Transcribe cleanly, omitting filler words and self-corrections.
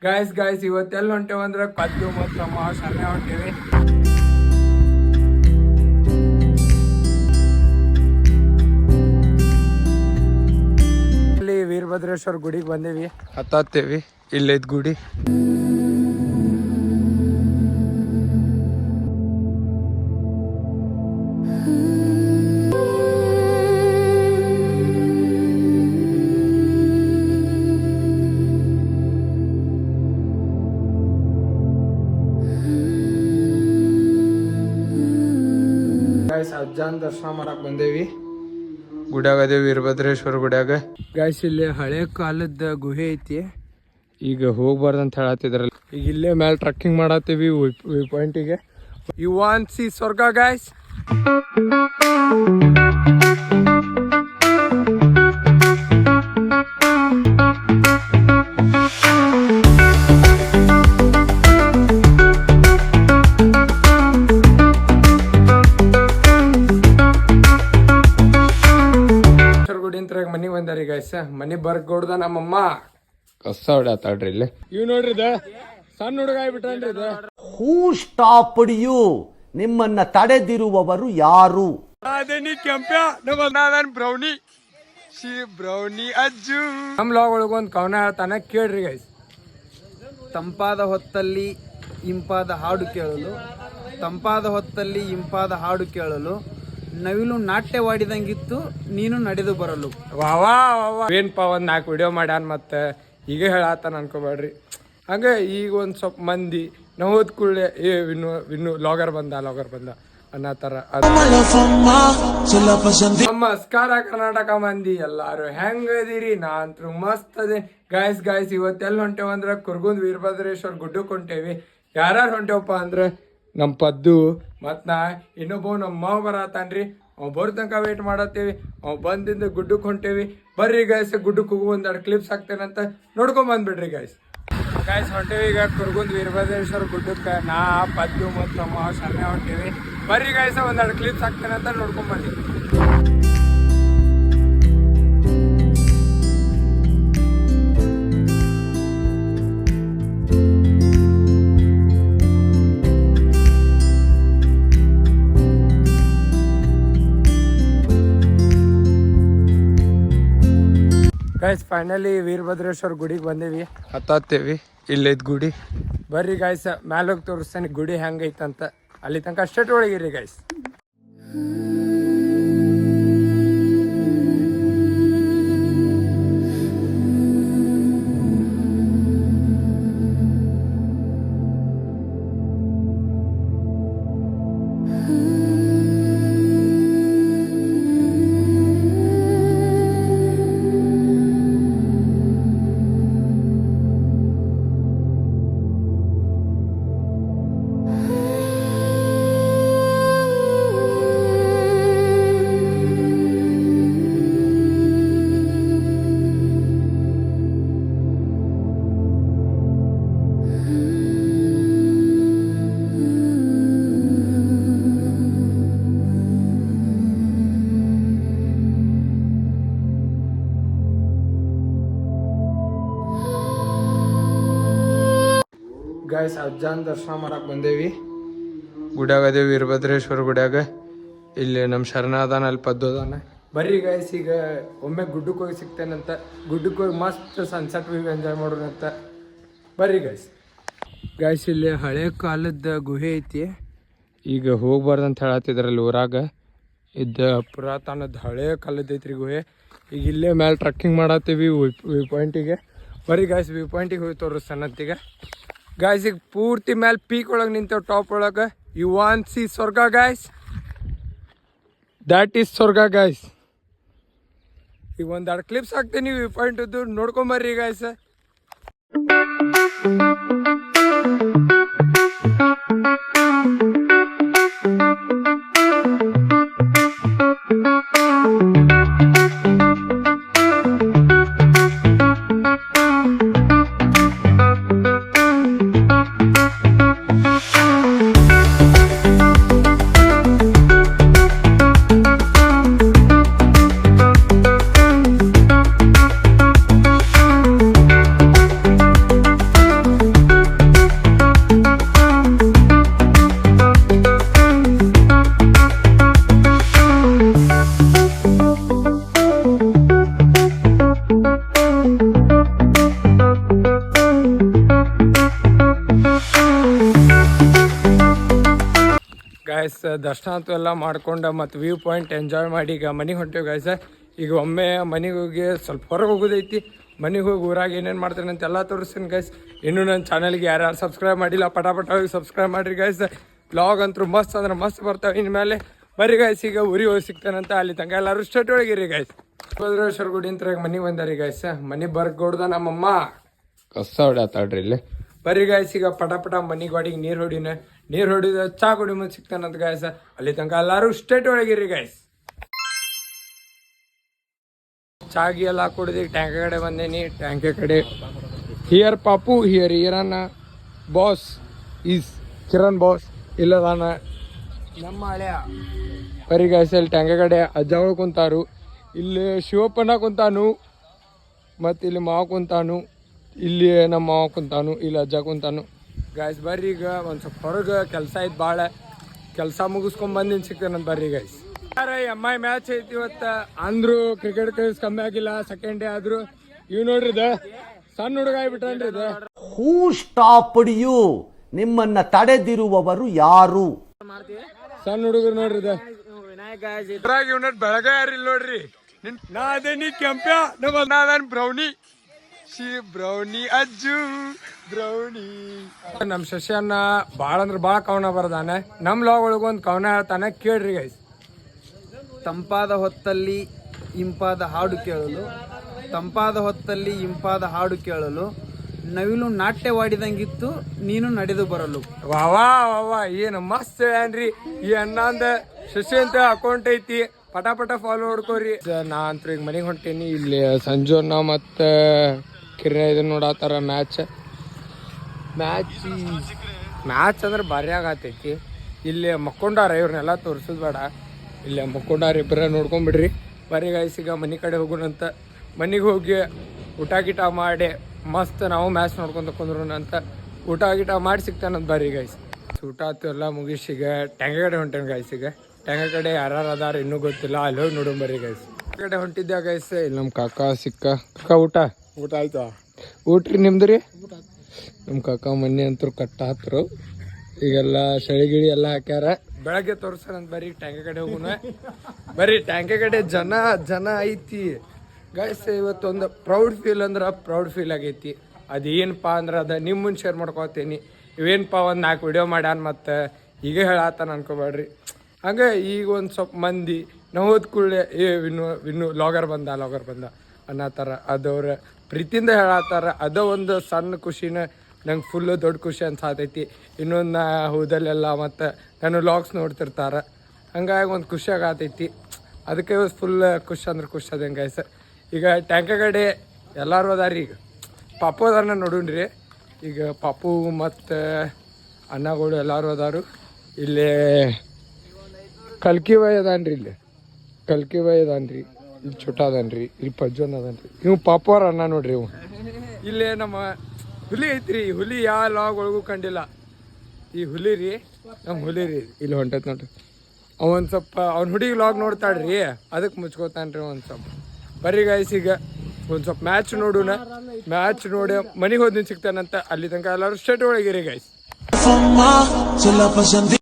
Guys ಇವತ್ತೆಲ್ಲ ಹೊಂಟೇವಂದ್ರೆ ಪದ್ದು ಮತ್ತು ನಮ್ಮ ಸಣ್ಣ ಹೊಂಟೇವಿ. ಇಲ್ಲಿ ವೀರಭದ್ರೇಶ್ವರ ಗುಡಿಗೆ ಬಂದೇವಿ, ಹತ್ತೇವಿ. ಇಲ್ಲೈತ್ ಗುಡಿ. ಅಜ್ಜಾನ್ ದರ್ಶನ ಮಾಡಕ್ ಬಂದೇವಿ. ಗುಡ್ಯಾಗ ಅದೇ ವೀರಭದ್ರೇಶ್ವರ ಗುಡ್ಯಾಗ. ಗಾಯ್ಸ್ ಇಲ್ಲಿ ಹಳೆ ಕಾಲದ ಗುಹೆ ಐತಿ, ಈಗ ಹೋಗ್ಬಾರ್ದಂತ ಹೇಳತ್ತಿದ್ರಲ್ಲ. ಈಗ ಇಲ್ಲೇ ಮೇಲೆ ಟ್ರಕ್ಕಿಂಗ್ ಮಾಡತ್ತೀವಿ ವ್ಯೂ ಪಾಯಿಂಟಿಗೆ. ಯು ವಾಂಟ್ ಸಿ ಸ್ವರ್ಗ ಗಾಯ್ಸ್? ಮನಿಗ್ ಬಂದಾರಿ ಗೈಸ್. ಮನಿ ಬರ್ಕೊಡ್ದ ನಮ್ಮಮ್ಮ ಕಸ ಹೊಡ್ಯಾತಾಳ್ರಿ ಇಲ್ಲಿ. ಇವ್ ನೋಡ್ರಿ ಇದ ಸಣ್ಣ ಹುಡುಗ ಆಗ್ಬಿಟ್ಟಾನ್ರಿ ಇದು. ಹೂ ಸ್ಟಾಪ್ಡ್ ಯು? ನಿಮ್ಮನ್ನ ತಡೆದಿರುವವರು ಯಾರು? ಅದೇನಿ ಕೆಂಪ್ಯ ನನ್ ಬ್ರೌನಿ ಬ್ರೌನಿ ಅಜ್ಜು. ನಮ್ ಲಾಗ್ ಒಳಗೊಂದ್ ಕವನ ಹೇಳ್ತಾನ, ಕೇಳ್ರಿ ಗೈಸ್. ತಂಪಾದ ಹೊತ್ತಲ್ಲಿ ಇಂಪಾದ ಹಾಡು ಕೇಳಲು, ತಂಪಾದ ಹೊತ್ತಲ್ಲಿ ಇಂಪಾದ ಹಾಡು ಕೇಳಲು, ನವಿಲು ನಾಟ್ಯವಾಡಿದಂಗಿತ್ತು ನೀನು ನಡೆದು ಬರಲು. ವಾವಾ ಏನ್ಪಾ ಒಂದ್ 4 ವಿಡಿಯೋ ಮಾಡ್ಯಾನ ಮತ್ತೆ ಈಗ ಹೇಳತ್ತಾನ ಅನ್ಕೋಬೇಡ್ರಿ. ಹಂಗೆ ಈಗ ಒಂದ್ ಸ್ವಲ್ಪ ಮಂದಿ ನಾವು ಹೋದ್ ಕೂಡಲೇ ವಿನ್ನು ಲಾಗರ್ ಬಂದ ಅನ್ನತರ. ನಮಸ್ಕಾರ ಕರ್ನಾಟಕ ಮಂದಿ, ಎಲ್ಲಾರು ಹೆಂಗದಿರಿ? ನಾನಂತೂ ಮಸ್ತ್ ಅದೇ ಗಾಯ್ಸ್. ಇವತ್ತೆಲ್ಲ ಹೊಂಟೇವಂದ್ರ ಕುರ್ಗುಂದ್ ವೀರಭದ್ರೇಶ್ವರ ಗುಡ್ಡಕ್ಕೆ ಹೊಂಟೇವಿ. ಯಾರ್ಯಾರು ಹೊಂಟೇವಪ್ಪ ಅಂದ್ರೆ ನಮ್ಮ ಪದ್ದು ಮತ್ತು ನಾ, ಇನ್ನೊಬ್ಬ ನಮ್ಮ ಮಾವು ಬರತ್ತಾನ್ರಿ. ಅವ್ ಬರೋ ತನಕ ವೇಟ್ ಮಾಡತ್ತೀವಿ. ಅವ್ ಬಂದಿಂದ ಗುಡ್ಡಕ್ಕೆ ಹೊಂಟೇವಿ. ಬರ್ರಿ ಗಾಯ್ಸ್, ಗುಡ್ಡಕ್ಕೆ ಹೋಗು, ಒಂದೆರಡು ಕ್ಲಿಪ್ಸ್ ಹಾಕ್ತೇನಂತ ನೋಡ್ಕೊಂಡ್ ಬಂದ್ಬಿಡ್ರಿ ಗಾಯ್ಸ್ ಹೊಂಟೇವಿ ಈಗ ಕುರ್ಗುಂದ್ ವೀರಭದ್ರೇಶ್ವರ ಗುಡ್ಡಕ್ಕೆ. ನಾ ಪದ್ದು ಮತ್ತು ನಮ್ಮ ಮಾವು ಸಣ್ಣ ಹೊಂಟೇವಿ. ಬರ್ರಿ ಗಾಯ್ಸ್, ಒಂದೆರಡು ಕ್ಲಿಪ್ಸ್ ಹಾಕ್ತೇನಂತ ನೋಡ್ಕೊಂಡ್ ಬಂದಿ. ಗಾಯ್ಸ್ ಫೈನಲಿ ವೀರಭದ್ರೇಶ್ವರ ಗುಡಿಗೆ ಬಂದೇವಿ, ಹತ್ತೇವಿ. ಇಲ್ಲೈತ್ ಗುಡಿ. ಬರ್ರಿ ಗಾಯ್ಸ್, ಮ್ಯಾಲೋಗಿ ತೋರಿಸ್ತೇನೆ ಗುಡಿ ಹೆಂಗೈತಂತ. ಅಲ್ಲಿ ತನಕ ಅಷ್ಟೇ ಒಳಗಿರಿ ಗಾಯ್ಸ್. ಗಾಯ್ಸ್ ಅಜ್ಜಾನ್ ದರ್ಶನ ಮಾಡಕ್ ಬಂದೇವಿ. ಗುಡ್ಯಾಗ ಅದೇ ವೀರಭದ್ರೇಶ್ವರ ಗುಡ್ಯಾಗ. ಇಲ್ಲಿ ನಮ್ಮ ಶರಣ ಅದಾನ, ಅಲ್ಲಿ ಪದ್ದು ಅದಾನ. ಬರ್ರಿ ಗಾಯ್ಸ್, ಈಗ ಒಮ್ಮೆ ಗುಡ್ಡಕ್ಕೆ ಹೋಗಿ ಸಿಗ್ತೇನಂತ. ಗುಡ್ಡಕ್ಕೆ ಹೋಗಿ ಮಸ್ತ್ ಸನ್ಸೆಟ್ ವ್ಯೂ ಎಂಜಾಯ್ ಮಾಡೋಣಂತ. ಬರ್ರಿ ಗಾಯ್ಸ್ ಇಲ್ಲಿ ಹಳೆ ಕಾಲದ ಗುಹೆ ಐತಿ, ಈಗ ಹೋಗ್ಬಾರ್ದಂತ ಹೇಳತ್ತಿದ್ರಲ್ಲಿ ಊರಾಗ. ಇದು ಪುರಾತನದ ಹಳೆ ಕಾಲದ ಐತ್ರಿ ಗುಹೆ. ಈಗ ಇಲ್ಲೇ ಮೇಲೆ ಟ್ರಕ್ಕಿಂಗ್ ಮಾಡತ್ತೀವಿ ವ್ಯೂ ಪಾಯಿಂಟಿಗೆ. ಬರ್ರಿ ಗಾಯ್ಸ್, ವ್ಯೂ ಪಾಯಿಂಟಿಗೆ ಹೋಗಿ ತೋರಿಸ್ತಾನಂತೀಗ. ಗಾಯ್ಸ್ ಈಗ ಪೂರ್ತಿ ಮೇಲೆ ಪೀಕ್ ಒಳಗೆ ನಿಂತೇವೆ, ಟಾಪ್ ಒಳಗೆ. ಯು ವಾಂಟ್ ಸಿ ಸ್ವರ್ಗ ಗಾಯ್ಸ್? ದ್ಯಾಟ್ ಈಸ್ ಸ್ವರ್ಗ ಗಾಯ್ಸ್. ಈಗ ಒಂದೆರಡು ಕ್ಲಿಪ್ಸ್ ಹಾಕ್ತೀನಿ ವ್ಯೂ ಪಾಯಿಂಟ್ ಇದ್ದು, ನೋಡ್ಕೊಂಬರ್ರಿ ಗಾಯ್ಸ್. ಗಾಯ್ಸ್ ದರ್ಶನ ಅಂತೂ ಎಲ್ಲ ಮಾಡ್ಕೊಂಡು ಮತ್ತು ವ್ಯೂ ಪಾಯಿಂಟ್ ಎಂಜಾಯ್ ಮಾಡಿ ಈಗ ಮನೆಗೆ ಹೊಂಟೇವಿ ಗಾಯ್ಸ್. ಈಗ ಒಮ್ಮೆ ಮನೆಗೆ ಹೋಗಿ ಸ್ವಲ್ಪ ಹೊರಗೆ ಹೋಗೋದೈತಿ. ಮನೆಗೆ ಹೋಗಿ ಊರಾಗ ಏನೇನು ಮಾಡ್ತೇನೆ ಅಂತ ಎಲ್ಲ ತೋರಿಸ್ತೀನಿ ಗೈಸ್. ಇನ್ನೂ ನನ್ನ ಚಾನಲ್ಗೆ ಯಾರ್ಯಾರು ಸಬ್ಸ್ಕ್ರೈಬ್ ಮಾಡಿಲ್ಲ ಪಟಾಪಟ ಹೋಗಿ ಸಬ್ಸ್ಕ್ರೈಬ್ ಮಾಡಿರಿ ಗೈಸ್. ಬ್ಲಾಗ್ ಅಂತೂ ಮಸ್ತ್ ಅಂದ್ರೆ ಮಸ್ತ್ ಬರ್ತಾವೆ ಇನ್ಮೇಲೆ. ಬರ್ರಿ ಗೈಸ್, ಈಗ ಊರಿ ಹೋಗಿ ಸಿಗ್ತಾನಂತ ಅಲ್ಲಿ ತನಕ ಎಲ್ಲರೂ ಸ್ಟೇಟ್ ಒಳಗಿರಿ ಗೈಸ್. ಭದ್ರೇಶ್ವರ ಗುಡಿ ಅಂತ ಮನೆಗೆ ಬಂದಾರಿ ಗೈಸ್. ಮನೆ ಬರ್ಗೊಡ್ದ ನಮ್ಮಮ್ಮ ಕಸ ಹೊಡ್ಯಾತಾಡ್ರಿ ಇಲ್ಲಿ. ಬರ್ರಿ ಗಾಯ್ಸ್, ಈಗ ಪಟ ಮನೆ ಗಾಡಿಗೆ ನೀರು ಹೊಡಿದ ಚಾ ಕುಡಿ ಮುಂದೆ ಸಿಗ್ತಾನಂತ ಗಾಯ್ಸ್. ಅಲ್ಲಿ ತನಕ ಎಲ್ಲರೂ ಸ್ಟೇಟ್ ಒಳಗಿರಿ ಗಾಯ್ಸ್. ಚಾಗಿ ಎಲ್ಲ ಕುಡಿದು ಟ್ಯಾಂಕ ಕಡೆ ಬಂದೇನಿ. ಟ್ಯಾಂಕ ಕಡೆ ಹಿಯರ್ ಪಾಪು ಹಿಯರ್ ಇರನ್ನ ಬಾಸ್ ಈಸ್ ಕಿರಣ್ ಬಾಸ್ ಇಲ್ಲದಾನ ನಮ್ಮ ಹಳೆಯ. ಬರೀ ಗಾಯ್ಸ್ ಇಲ್ಲಿ ಟ್ಯಾಂಕ ಕಡೆ ಅಜ್ಜಗಳು ಕುಂತಾರು, ಇಲ್ಲಿ ಶಿವಪ್ಪನ ಕುಂತಾನು, ಮತ್ತು ಇಲ್ಲಿ ಮಾವ ಕುಂತಾನು, ಇಲ್ಲಿ ನಮ್ಮ ಮಾವ ಕುಂತಾನು, ಇಲ್ಲಿ ಅಜ್ಜ ಕುಂತಾನು ಗಾಯ್ಸ್. ಬರ್ರಿ ಈಗ ಒಂದು ಸ್ವಲ್ಪ ಹೊರಗೆ ಕೆಲಸ ಐತೆ ಭಾಳ. ಕೆಲಸ ಮುಗಿಸ್ಕೊಂಡ್ ಬಂದಿನ ಸಿಗ್ತಾನಂತ ಬರ್ರಿ ಗಾಯ್ಸ್. ಎಮ್.ಐ ಮ್ಯಾಚ್ ಐತಿ ಇವತ್ತು. ಅಂದ್ರು ಕ್ರಿಕೆಟ್ ಕ್ರೇಜ್ ಕಮ್ಮಿ ಆಗಿಲ್ಲ, ಸೆಕೆಂಡ್ ಡೇ ಆದ್ರು. ಇವ್ ನೋಡ್ರಿ ಇದ ಸಣ್ಣ ಹುಡುಗ ಆಗ್ಬಿಟ್ಟನ್ರಿ ಇದ. ಹೂ ಸ್ಟಾಪ್ಡ್ ಯು? ನಿಮ್ಮನ್ನ ತಡೆದಿರುವವರು ಯಾರು? ಸಣ್ಣ ಹುಡುಗರು ನೋಡ್ರಿ ಇದ. ಬೆಳಗ ಯಾರಿಲ್ಲ ನೋಡ್ರಿ. ನಾ ಅದೇ ನೀ ಕೆಂಪ್ಯ ನಾನ್ ಬ್ರೌನಿ ಬ್ರೌನಿ ಅಜ್ಜು ಬ್ರೌನಿ. ನಮ್ ಶಶಿಯನ್ನ ಬಾಳ ಅಂದ್ರ ಬಾಳ ಕವನ ಬರ್ದಾನೆ. ನಮ್ ಲಾಗ್ ಒಳಗೊಂದು ಕವನ ಹೇಳ್ತಾನೆ, ಕೇಳ್ರಿ ಗೈಸ್. ತಂಪಾದ ಹೊತ್ತಲ್ಲಿ ಇಂಪಾದ ಹಾಡು ಕೇಳಲು, ತಂಪಾದ ಹೊತ್ತಲ್ಲಿ ಇಂಪಾದ ಹಾಡು ಕೇಳಲು, ನವಿಲು ನಾಟ್ಯವಾಡಿದಂಗಿತ್ತು ನೀನು ನಡೆದು ಬರಲು. ವಾವಾ ವಾವಾ ಏನು ಮಸ್ತ್ ಏನ್ರಿ ಈ ಅಣ್ಣಂದ. ಶಶಿ ಅಂತ ಅಕೌಂಟ್ ಐತಿ, ಪಟ ಫಾಲೋ ಹೊಡ್ಕೋರಿ. ನಾ ಅಂತೂ ಈಗ ಮನೆಗೆ ಹೊಂಟೇನಿ. ಇಲ್ಲಿ ಸಂಜೋನ ಮತ್ತು ಕಿರಣ ಇದನ್ನ ನೋಡತ್ತಾರ ಮ್ಯಾಚ್ ಅಂದ್ರೆ ಭಾರಿ ಆಗತೈತಿ. ಇಲ್ಲಿ ಮಕ್ಕೊಂಡಾರ, ಇವ್ರನ್ನೆಲ್ಲ ತೋರಿಸೋದು ಬೇಡ. ಇಲ್ಲೇ ಮಕ್ಕೊಂಡಾರ ಇಬ್ಬರ ನೋಡ್ಕೊಂಬಿಡ್ರಿ. ಬರ್ರಿ ಗಾಯ್ಸ್, ಈಗ ಮನೆ ಕಡೆ ಹೋಗೋಣಂತ. ಮನೆಗೆ ಹೋಗಿ ಊಟ ಗೀಟ ಮಾಡಿ ಮಸ್ತ್ ನಾವು ಮ್ಯಾಚ್ ನೋಡ್ಕೊಂತ ಕುಂದ್ರೋಣಂತ. ಊಟ ಗೀಟ ಮಾಡಿ ಸಿಗ್ತಾನಂತ ಬರ್ರಿ ಗಾಯ್ಸ್. ಊಟ ಆತು ಎಲ್ಲ ಮುಗಿಸಿ ಈಗ ಟ್ಯಾಂಕ ಕಡೆ ಹೊಂಟೇನೆ ಗಾಯ್ಸ್. ಈಗ ಟ್ಯಾಂಕ ಕಡೆ ಯಾರು ಅದಾರ ಇನ್ನೂ ಗೊತ್ತಿಲ್ಲ, ಅಲ್ಲಿ ಹೋಗಿ ನೋಡೋಣ ಬರ್ರಿ ಗಾಯ್ಸ್. ಕಡೆ ಹೊಂಟಿದ್ದೆ ಗಾಯ್ಸ್. ಇಲ್ಲಿ ನಮ್ಮ ಕಾಕ ಸಿಕ್ಕ. ಕಾಕ ಊಟ ಆಯ್ತಾ? ಊಟ್ರಿ ನಿಮ್ದು ರೀ? ನಮ್ಮ ಕಾಕ ಮೊನ್ನೆ ಅಂತೂ ಕಟ್ಟ ಹತ್ರು. ಈಗೆಲ್ಲ ಸಳಿಗಿಳಿ ಎಲ್ಲ ಹಾಕ್ಯಾರ. ಬೆಳಗ್ಗೆ ತೋರ್ಸಂತ ಬರ್ರಿ ಟ್ಯಾಂಕ ಕಡೆ ಹೋಗೋಣ. ಬರ್ರಿ ಟ್ಯಾಂಕ ಕಡೆ ಜನ ಐತಿ ಗಾಯ್ಸ್. ಇವತ್ತೊಂದು ಪ್ರೌಡ್ ಫೀಲ್ ಆಗೈತಿ. ಅದೇನಪ್ಪ ಅಂದ್ರೆ ಅದ ನಿಮ್ಮ ಮುಂದೆ ಶೇರ್ ಮಾಡ್ಕೊತೀನಿ. ಇವೇನಪ್ಪ ಒಂದು 4 ವಿಡಿಯೋ ಮಾಡ್ಯಾನ ಮತ್ತು ಈಗ ಹೇಳತ್ತಾನ ಅನ್ಕೋಬೇಡ್ರಿ. ಹಂಗೆ ಈಗ ಒಂದು ಸ್ವಲ್ಪ ಮಂದಿ ನಾವು ಹೋದ ಕೂಡಲೇ ವಿನ್ನು ಲಾಗರ್ ಬಂದ ಅನ್ನತ್ತಾರ. ಅದವ್ರ ಪ್ರೀತಿಯಿಂದ ಹೇಳತ್ತಾರ. ಅದೋ ಒಂದು ಸಣ್ಣ ಖುಷಿನ ನಂಗೆ ಫುಲ್ಲು ದೊಡ್ಡ ಖುಷಿ ಅನ್ಸಾತೈತಿ. ಇನ್ನೊಂದು ನಾ ಹೋದಲ್ಲೆಲ್ಲ ಮತ್ತು ನಾನು ವ್ಲಾಗ್ಸ್ ನೋಡ್ತಿರ್ತಾರೆ. ಹಂಗಾಗಿ ಒಂದು ಖುಷಿ ಆಗತೈತಿ. ಅದಕ್ಕೆ ಫುಲ್ ಖುಷಿ ಅದಂಗೆ ಗಾಯ್ಸ್. ಈಗ ಟ್ಯಾಂಕ ಕಡೆ ಎಲ್ಲರೂ ಅದಾರಿ. ಈಗ ಪಾಪು ಅದಾರನ್ನ ನೋಡೋಣ್ರಿ. ಈಗ ಪಾಪು ಮತ್ತು ಅಣ್ಣಗಳು ಎಲ್ಲರೂ ಅದಾರು. ಇಲ್ಲಿ ಕಲ್ಕಿ ಬಾಯ್ ಅದಾನ್ರಿ. ಇಲ್ಲಿ ಚೋಟ ಅದಾನ್ರಿ. ಇಲ್ಲಿ ಪಜ್ಜನ್ ಅದಾನ್ರಿ. ಇವು ಪಾಪು ಅವ್ರ ಅಣ್ಣ ನೋಡ್ರಿ. ಇವು ಇಲ್ಲೇ ನಮ್ಮ ಹುಲಿ ಐತ್ರಿ. ಹುಲಿ ಯಾವ ಲಾಗ್ ಒಳಗೂ ಕಂಡಿಲ್ಲ. ಈ ಹುಲಿ ರೀ ನಮ್ಮ ಹುಲಿ ರೀ. ಇಲ್ಲಿ ಹೊಂಟೈತೆ ನೋಡ್ರಿ. ಒಂದು ಸ್ವಲ್ಪ ಅವ್ನ ಹುಡುಗಿ ಲಾಗ್ ನೋಡ್ತಾಳ್ರಿ, ಅದಕ್ಕೆ ಮುಚ್ಕೋತಾನ್ರಿ ಒಂದು ಸ್ವಲ್ಪ. ಬರ್ರಿ ಗಾಯ್ಸ್, ಈಗ ಒಂದು ಸ್ವಲ್ಪ ಮ್ಯಾಚ್ ನೋಡೋಣ. ಮ್ಯಾಚ್ ನೋಡಿ ಮನೆಗೆ ಹೋದ್ ಸಿಗ್ತಾನಂತ. ಅಲ್ಲಿ ತನಕ ಎಲ್ಲರೂ ಸ್ಟೇಟ್ ಒಳಗಿರಿ ಗಾಯ್ಸ್.